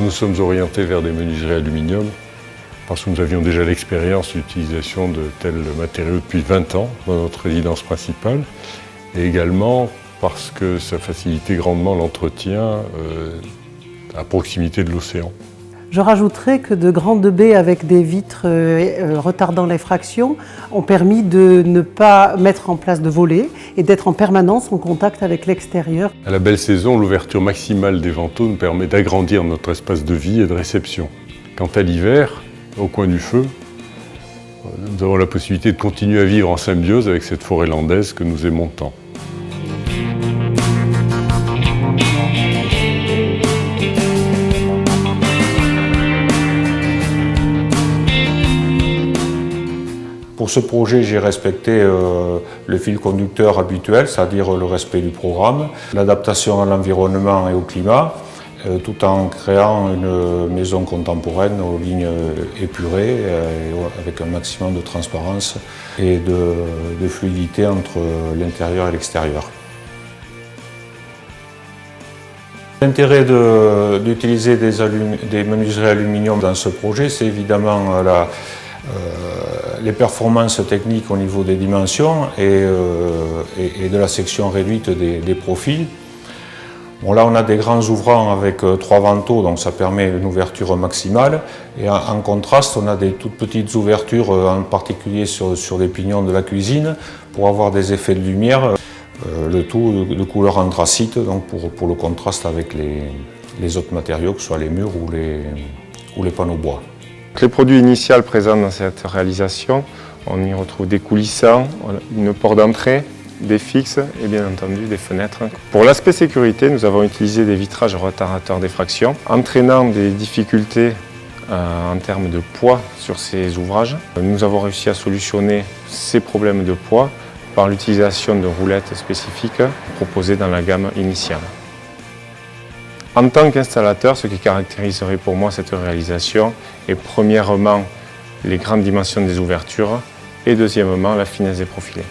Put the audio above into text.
nous sommes orientés vers des menuiseries aluminium parce que nous avions déjà l'expérience d'utilisation de tels matériaux depuis 20 ans dans notre résidence principale et également parce que ça facilitait grandement l'entretien à proximité de l'océan. Je rajouterais que de grandes baies avec des vitres retardant l'effraction ont permis de ne pas mettre en place de volets et d'être en permanence en contact avec l'extérieur. À la belle saison, l'ouverture maximale des vantaux nous permet d'agrandir notre espace de vie et de réception. Quant à l'hiver, au coin du feu, nous avons la possibilité de continuer à vivre en symbiose avec cette forêt landaise que nous aimons tant. Pour ce projet, j'ai respecté le fil conducteur habituel, c'est-à-dire le respect du programme, l'adaptation à l'environnement et au climat, tout en créant une maison contemporaine aux lignes épurées, avec un maximum de transparence et de fluidité entre l'intérieur et l'extérieur. L'intérêt d'utiliser des menuiseries aluminium dans ce projet, c'est évidemment les performances techniques au niveau des dimensions et de la section réduite des profils. Bon, là on a des grands ouvrants avec 3 vantaux, donc ça permet une ouverture maximale. Et en contraste, on a des toutes petites ouvertures, en particulier sur les pignons de la cuisine, pour avoir des effets de lumière. Le tout de couleur anthracite, donc pour le contraste avec les autres matériaux, que ce soit les murs ou les panneaux bois. Les produits initiaux présents dans cette réalisation, on y retrouve des coulissants, une porte d'entrée, des fixes et bien entendu des fenêtres. Pour l'aspect sécurité, nous avons utilisé des vitrages retardateurs d'effraction, entraînant des difficultés en termes de poids sur ces ouvrages. Nous avons réussi à solutionner ces problèmes de poids par l'utilisation de roulettes spécifiques proposées dans la gamme initiale. En tant qu'installateur, ce qui caractériserait pour moi cette réalisation est premièrement les grandes dimensions des ouvertures et deuxièmement la finesse des profilés.